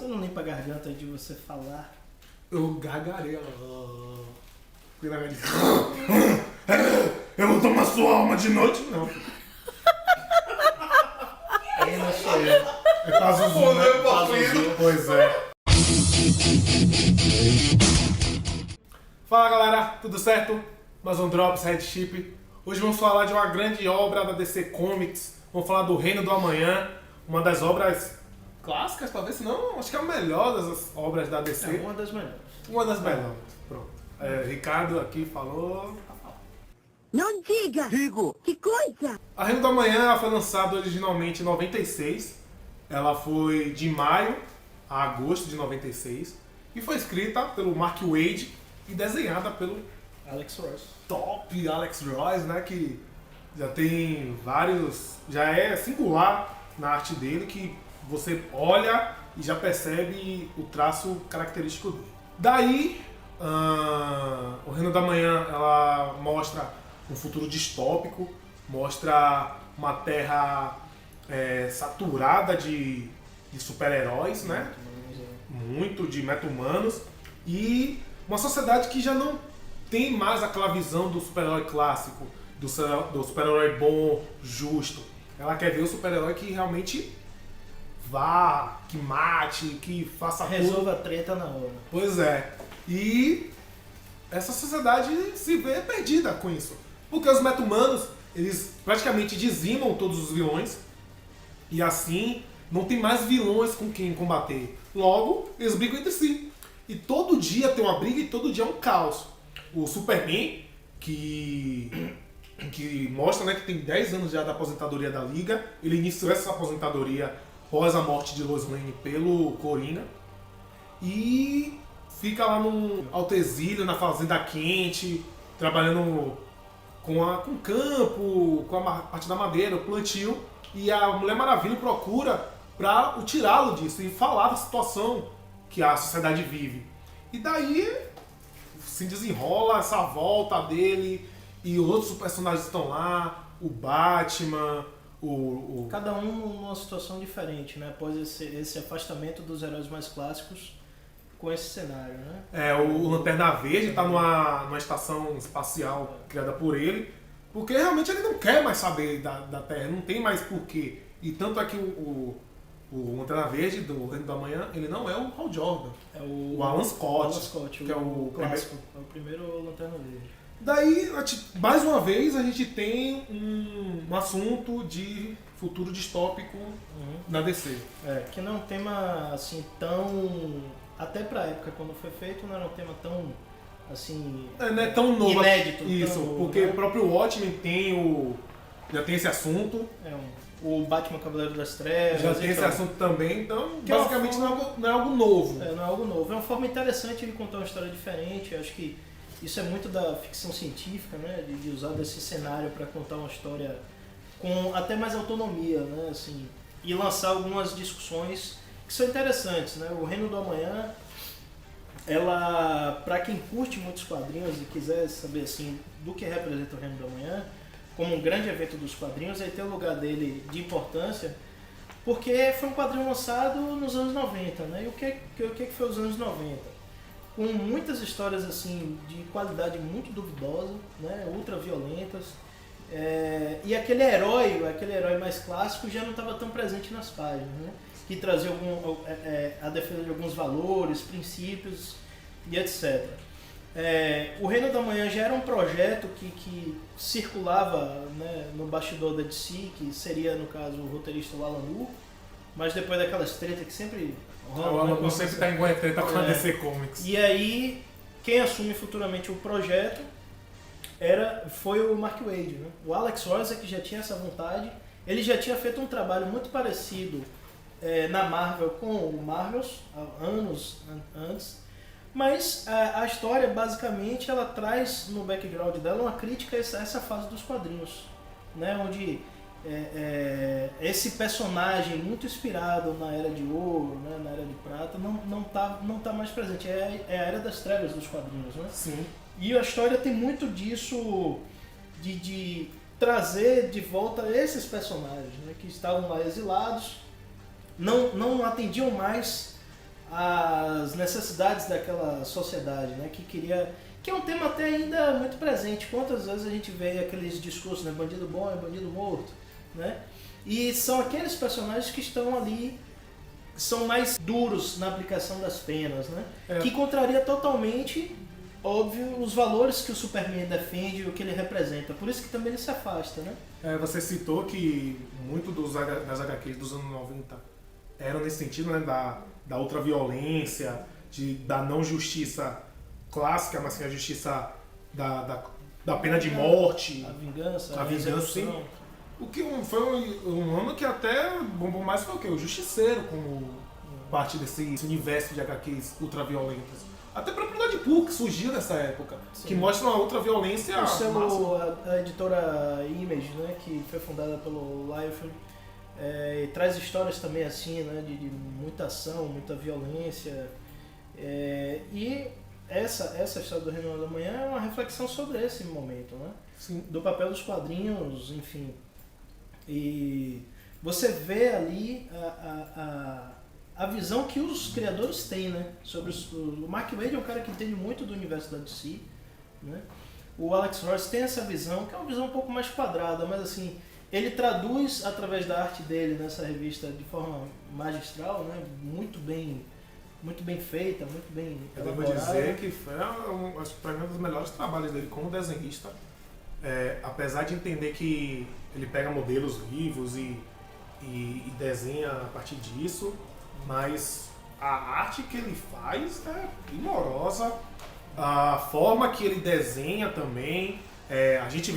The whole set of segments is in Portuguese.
Você não limpa a garganta de você falar? Eu gargarei. Fui na garganta. Eu vou tomar sua alma de noite? Não. Aí não sou eu. É Pazuzu, né? Pazuzu. Pois é. Fala galera, tudo certo? Mais um Drops Red Chip. Hoje vamos falar de uma grande obra da DC Comics. Vamos falar do Reino do Amanhã, uma das obras clássicas, talvez, não, acho que é a melhor das obras da DC. É uma das melhores. Uma das melhores. Pronto. Ricardo aqui falou. Não diga! Digo! Que coisa! A Reino do Amanhã ela foi lançada originalmente em 96. Ela foi de maio a agosto de 96. E foi escrita pelo Mark Waid e desenhada pelo Alex Ross. top Alex Ross, né? Que já tem vários. Já é singular na arte dele, que você olha e já percebe o traço característico dele. Daí, o Reino da Manhã ela mostra um futuro distópico, mostra uma terra saturada de super-heróis, né? Muito de meta-humanos, e uma sociedade que já não tem mais aquela visão do super-herói clássico, do super-herói bom, justo. Ela quer ver o super-herói que realmente vá, que mate, que faça Resolva a treta na hora. Pois é. E essa sociedade se vê perdida com isso. Porque os meta-humanos, eles praticamente dizimam todos os vilões. E assim, não tem mais vilões com quem combater. Logo, eles brigam entre si. E todo dia tem uma briga e todo dia é um caos. O Superman, que mostra, né, que tem 10 anos já da aposentadoria da Liga. Ele iniciou essa aposentadoria após a morte de Lois Lane pelo Coringa. E fica lá no alto exílio, na fazenda quente, trabalhando com o campo, com a parte da madeira, o plantio. E a Mulher Maravilha procura para tirá-lo disso e falar da situação que a sociedade vive. E daí se desenrola essa volta dele e outros personagens estão lá, o Batman, Cada um numa situação diferente, né? Após esse afastamento dos heróis mais clássicos com esse cenário, né? O Lanterna Verde está numa estação espacial criada por ele, porque realmente ele não quer mais saber da Terra, não tem mais porquê. E tanto é que o Lanterna Verde do Reino do Amanhã, ele não é o Hal Jordan, É o Alan Scott, Alan Scott, que é o clássico, é o primeiro Lanterna Verde. Daí, mais uma vez, a gente tem um assunto de futuro distópico na DC. Que não é um tema assim tão... Até pra época quando foi feito, não era um tema tão assim... Não é tão novo. Inédito. Isso, tão novo, porque né? o próprio Watchmen já tem esse assunto. O Batman Cavaleiro das Trevas... Já tem esse então, assunto também, então que é uma basicamente forma- não é algo novo. não é algo novo. É uma forma interessante de contar uma história diferente. Eu acho que isso é muito da ficção científica, né? De usar desse cenário para contar uma história com até mais autonomia, né? Assim, e lançar algumas discussões que são interessantes, né? O Reino do Amanhã, ela, para quem curte muitos quadrinhos e quiser saber assim do que representa o Reino do Amanhã, como um grande evento dos quadrinhos, aí tem o lugar dele de importância, porque foi um quadrinho lançado nos anos 90, né? E o que foi os anos 90? Com muitas histórias assim de qualidade muito duvidosa, né? Ultra violentas, e aquele herói mais clássico já não estava tão presente nas páginas, né? Que trazia a defesa de alguns valores, princípios e etc. O Reino da Manhã já era um projeto que circulava, né, no bastidor da DC, que seria, no caso, o roteirista Alan Moore, mas depois daquelas tretas que sempre O Alan sempre está em treta com a DC Comics. E aí, quem assume futuramente o projeto foi o Mark Waid, né? O Alex Ross é que já tinha essa vontade. Ele já tinha feito um trabalho muito parecido na Marvel com o Marvels, há anos antes. Mas a história, basicamente, ela traz no background dela uma crítica a essa fase dos quadrinhos, né? Onde esse personagem muito inspirado na Era de Ouro, né? Na Era de Prata, não tá mais presente. É a Era das Trevas dos quadrinhos, né? Sim. E a história tem muito disso, de trazer de volta esses personagens, né? Que estavam lá exilados, não atendiam mais as necessidades daquela sociedade, né? Que é um tema até ainda muito presente. Quantas vezes a gente vê aqueles discursos, né? Bandido bom é bandido morto, né? E são aqueles personagens que estão ali, são mais duros na aplicação das penas, né? Que contraria totalmente, óbvio, os valores que o Superman defende e o que ele representa. Por isso que também ele se afasta, né? Você citou que muito das HQs dos anos 90 eram nesse sentido, né? Da ultraviolência, da não justiça clássica, mas sim a justiça da pena de morte. A vingança, a vingança, sim. O que foi um ano que até bombou mais foi o quê? O Justiceiro, como parte desse universo de HQs ultraviolentas. Até o próprio Deadpool, que surgiu nessa época, sim, que mostra uma ultraviolência. O selo, a editora Image, né, que foi fundada pelo Liefeld, traz histórias também assim, né, de muita ação, muita violência. E essa história do Reino da Manhã é uma reflexão sobre esse momento, né? Sim. Do papel dos quadrinhos, enfim. E você vê ali a visão que os criadores têm, né? Sobre o Mark Waid é um cara que entende muito do universo da DC, né? O Alex Ross tem essa visão, que é uma visão um pouco mais quadrada, mas assim, ele traduz através da arte dele nessa revista de forma magistral, né? Muito bem feita, muito bem elaborada. Eu devo dizer que foi acho que um dos melhores trabalhos dele como desenhista. Apesar de entender que ele pega modelos vivos e desenha a partir disso, mas a arte que ele faz é primorosa, a forma que ele desenha também. A gente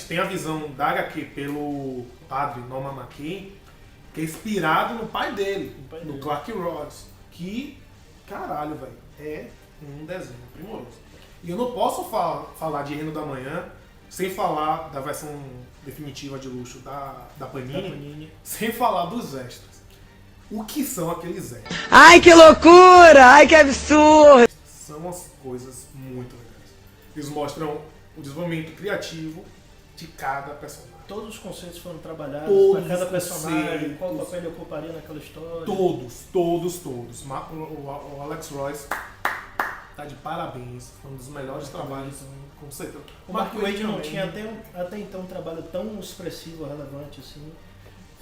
tem a visão da HQ pelo padre Norman McCain, que é inspirado no pai dele, no Clark Ross, que, caralho, velho, é um desenho primoroso. E eu não posso falar de Reino da Manhã sem falar da versão definitiva de luxo da Panini, sem falar dos extras. O que são aqueles extras? Ai, que loucura! Ai, que absurdo! São as coisas muito legais. Eles mostram o desenvolvimento criativo de cada personagem. Todos os conceitos foram trabalhados para cada personagem, qual papel ele ocuparia naquela história. Todos. O Alex Ross tá de parabéns, foi um dos melhores trabalhos, com certeza. O Mark Waid não tinha até então um trabalho tão expressivo, relevante assim.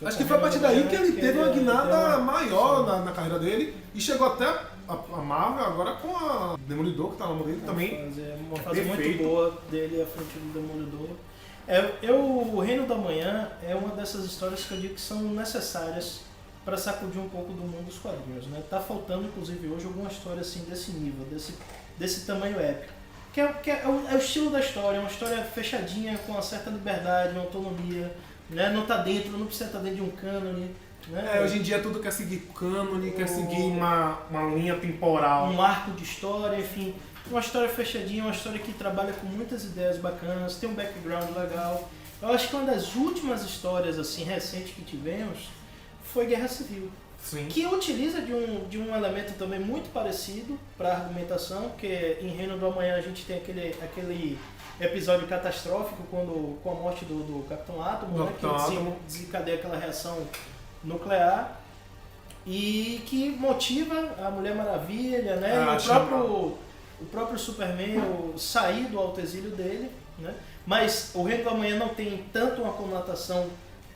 Acho que foi a partir daí que ele teve uma guinada maior na carreira dele e chegou até a Marvel agora com a Demolidor, que tá na mão dele também. Uma fase muito boa dele à frente do Demolidor. O Reino da Manhã é uma dessas histórias que eu digo que são necessárias para sacudir um pouco do mundo dos quadrinhos, né? Tá faltando, inclusive, hoje alguma história assim desse nível, desse tamanho épico. Que é o estilo da história, é uma história fechadinha, com uma certa liberdade, uma autonomia, né? Não tá dentro, não precisa estar dentro de um cânone, né? Hoje em dia tudo quer seguir cânone, quer seguir uma linha temporal. Um arco de história, enfim. Uma história fechadinha, uma história que trabalha com muitas ideias bacanas, tem um background legal. Eu acho que uma das últimas histórias assim recentes que tivemos foi Guerra Civil. Sim. Que utiliza de um elemento também muito parecido para a argumentação, porque em Reino do Amanhã a gente tem aquele episódio catastrófico com a morte do Capitão Átomo, né, que desencadeia aquela reação nuclear e que motiva a Mulher Maravilha, né, e o próprio Superman sair do alto exílio dele, né? Mas o Reino do Amanhã não tem tanto uma conotação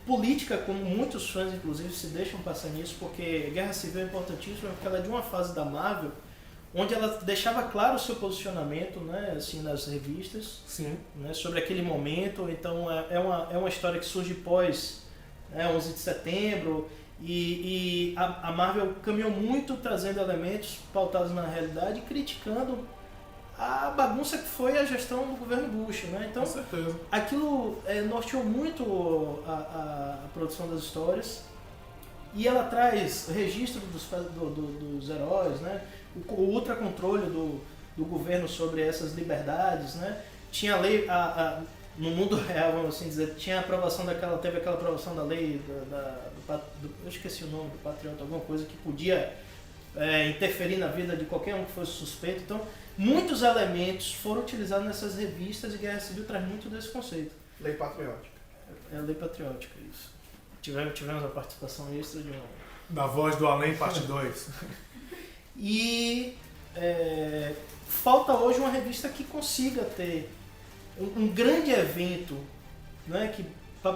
política, como muitos fãs, inclusive, se deixam passar nisso, porque Guerra Civil é importantíssima, porque ela é de uma fase da Marvel, onde ela deixava claro o seu posicionamento, né, assim, nas revistas. Sim. Né, sobre aquele momento. Então, é uma história que surge pós 11 de setembro, e a Marvel caminhou muito trazendo elementos pautados na realidade e criticando a bagunça que foi a gestão do governo Bush, né? Então, com certeza. Aquilo norteou muito a produção das histórias, e ela traz registro dos heróis, né? O ultracontrole do governo sobre essas liberdades, né? Tinha a lei, no mundo real, vamos assim dizer, teve aquela aprovação da lei eu esqueci o nome, do Patriota, alguma coisa que podia interferir na vida de qualquer um que fosse suspeito. Então, muitos elementos foram utilizados nessas revistas, e Guerra Civil traz muito desse conceito. Lei patriótica. É a lei patriótica, isso. Tivemos a participação extra de Da Voz do Além, parte 2. E falta hoje uma revista que consiga ter um grande evento, né, que para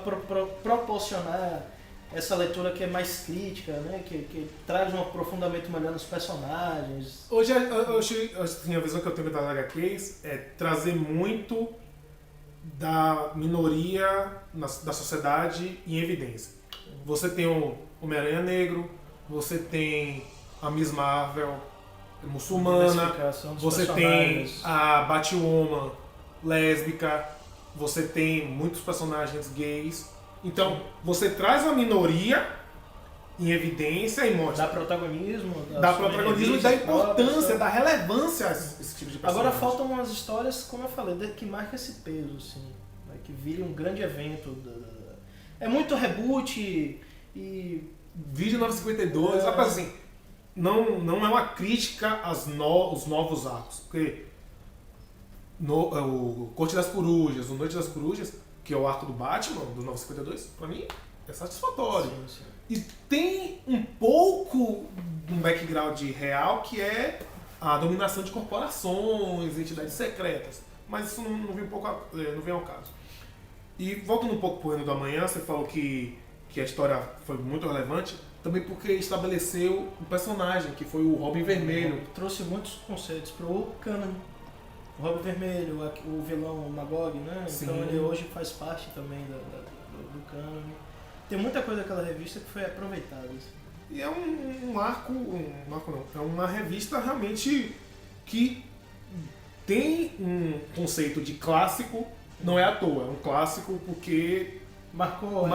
proporcionar essa leitura que é mais crítica, né, que traz um aprofundamento melhor nos personagens. Hoje, assim, a visão que eu tenho das HQs é trazer muito da minoria da sociedade em evidência. Você tem o Homem-Aranha Negro, você tem a Miss Marvel muçulmana, você tem a Batwoman lésbica, você tem muitos personagens gays. Então, você traz a minoria em evidência e mostra. Dá protagonismo. Dá protagonismo e dá importância, dá relevância a esse tipo de personagem. Agora faltam umas histórias, como eu falei, que marcam esse peso, assim, né, que vire um grande evento. É muito reboot e... Vídeo 952, rapaz, assim, não é uma crítica aos novos arcos, porque o Corte das Corujas, o Noite das Corujas, que é o arco do Batman, do 952, pra mim é satisfatório. Sim. E tem um pouco de um background real que é a dominação de corporações, entidades secretas, mas isso não vem ao caso. E voltando um pouco pro Reino do Amanhã, você falou que a história foi muito relevante, também porque estabeleceu um personagem, que foi o Robin Vermelho. Trouxe muitos conceitos pro canon. O Robin Vermelho, o vilão Magog, né? Sim. Então ele hoje faz parte também do canon. Tem muita coisa daquela revista que foi aproveitada. Assim. E é é uma revista realmente que tem um conceito de clássico, não é à toa, é um clássico porque Marcou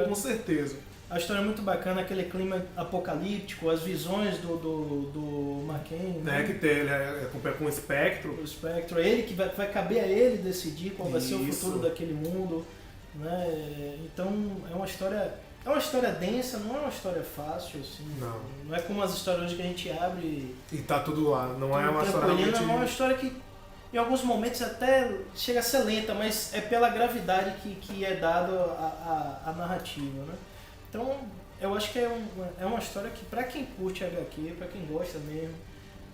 com certeza. A história é muito bacana, aquele clima apocalíptico, as visões do McCain, né? Que tem, ele acompanha com o Espectro. O Espectro, ele que vai caber a ele decidir qual vai ser o Isso. futuro daquele mundo, né? Então é uma história densa, não é uma história fácil, assim. Não é como as histórias hoje que a gente abre e tá tudo lá, não é uma história realmente... É uma história que em alguns momentos até chega a ser lenta, mas é pela gravidade que é dado a narrativa, né? Então, eu acho que é uma história que, para quem curte HQ, para quem gosta mesmo,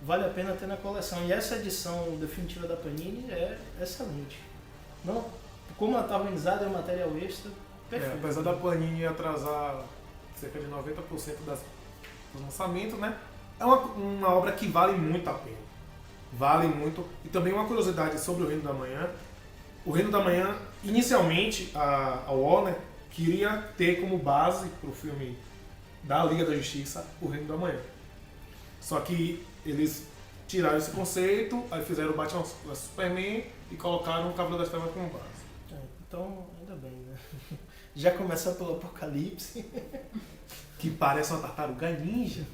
vale a pena ter na coleção. E essa edição definitiva da Panini é excelente. Não, como ela está organizada, é um material extra, perfeito. Apesar da Panini atrasar cerca de 90% dos lançamentos, né? É uma obra que vale muito a pena. Vale muito. E também uma curiosidade sobre o Reino da Manhã. O Reino da Manhã, inicialmente, a Warner queria ter como base para o filme da Liga da Justiça o Reino da Manhã. Só que eles tiraram esse conceito, aí fizeram o Batman vs Superman e colocaram o Cavaleiro das Trevas como base. Então, ainda bem, né? Já começou pelo Apocalipse. Que parece uma tartaruga ninja.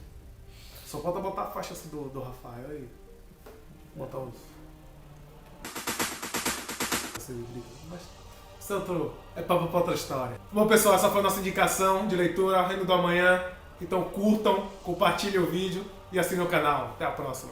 Só falta botar a faixa assim do Rafael e botar os... Mas isso é pra outra história. Bom, pessoal, essa foi a nossa indicação de leitura Reino do Amanhã. Então curtam, compartilhem o vídeo e assinem o canal. Até a próxima.